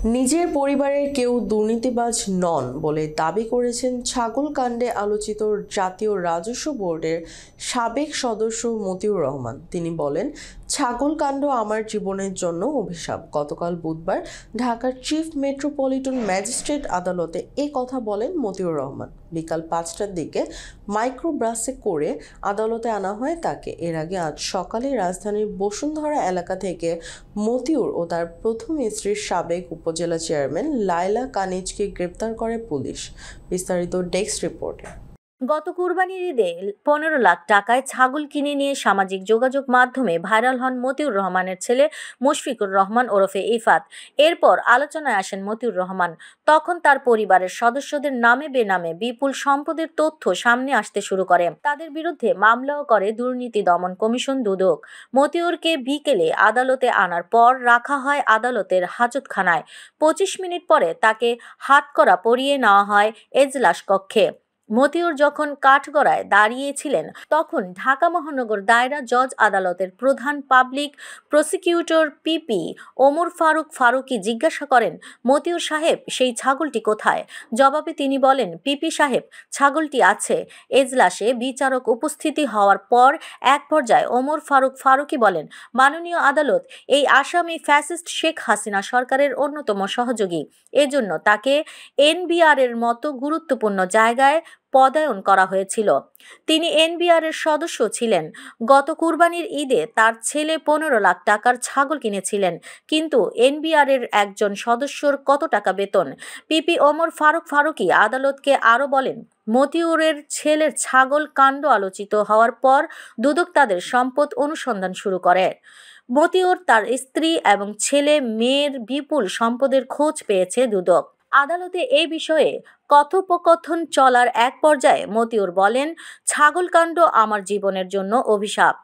নিজের পরিবারের কেউ দুর্নীতিবাজ নন বলে দাবি করেছেন ছাগল কাণ্ডে আলোচিত জাতীয় রাজস্ব বোর্ডের সাবেক সদস্য মতিউর রহমান। তিনি বলেন, ছাগল কাণ্ড আমার জীবনের জন্য অভিশাপ। গতকাল বুধবার ঢাকার চিফ মেট্রোপলিটন ম্যাজিস্ট্রেট আদালতে এ কথা বলেন মতিউর রহমান। বিকাল 5টার দিকে মাইক্রোবাসে করে আদালতে আনা হয় তাকে। এর আগে আজ সকালে রাজধানীর বসুন্ধরা এলাকা থেকে মতিউর ও তার প্রথম স্ত্রীর সাবেক উপজেলা চেয়ারম্যান লায়লা কানিজকে গ্রেপ্তার করে পুলিশ। বিস্তারিত ডেস্ক রিপোর্টে। গত কুরবানির ঈদে 15 লাখ টাকায় ছাগল কিনে নিয়ে সামাজিক যোগাযোগ মাধ্যমে ভাইরাল হন মতিউর রহমানের ছেলে মুশফিকুর রহমান ওরফে ইফাত। এরপর আলোচনায় আসেন মতিউর রহমান। তখন তার পরিবারের সদস্যদের নামে বেনামে বিপুল সম্পদের তথ্য সামনে আসতে শুরু করে। তাদের বিরুদ্ধে মামলাও করে দুর্নীতি দমন কমিশন দুদক। মতিউরকে বিকেলে আদালতে আনার পর রাখা হয় আদালতের হাজতখানায়। 25 মিনিট পরে তাকে হাতকড়া পরিয়ে নেওয়া হয় এজলাস কক্ষে। মতিউর যখন কাঠগড়ায় দাঁড়িয়েছিলেন তখন ঢাকা মহানগর দায়রা জজ আদালতের প্রধান public prosecutor PP Omar Faruk Faruki জিজ্ঞাসা করেন, মতিউর সাহেব, সেই ছাগলটি কোথায়? জবাবে তিনি বলেন, পিপি সাহেব, ছাগলটি আছে। এজলাসে বিচারক উপস্থিতি হওয়ার পর এক পর্যায়ে ওমর ফারুক ফারুকী বলেন, মাননীয় আদালত, এই আসামি ফ্যাসিস্ট শেখ হাসিনা সরকারের অন্যতম সহযোগী। এজন্য তাকে এনবিআর এর মতো গুরুত্বপূর্ণ জায়গায় পদায়ন করা হয়েছিল। তিনি এনবিআর এর সদস্য ছিলেন। গত কুরবানির ঈদে তার ছেলে 15 লাখ টাকার ছাগল কিনেছিলেন। কিন্তু এনবিআর এর একজন সদস্যর কত টাকা বেতন? পিপি ওমর ফারুক ফারুকী আদালতকে আরও বলেন, মতিউরের ছেলের ছাগল কাণ্ড আলোচিত হওয়ার পর দুদক তাদের সম্পদ অনুসন্ধান শুরু করে। মতিউর, তার স্ত্রী এবং ছেলে মেয়ের বিপুল সম্পদের খোঁজ পেয়েছে দুদক। আদালতে এই বিষয়ে কথোপকথন চলার এক পর্যায়ে মতিউর বলেন, ছাগল কাণ্ড আমার জীবনের জন্য অভিশাপ।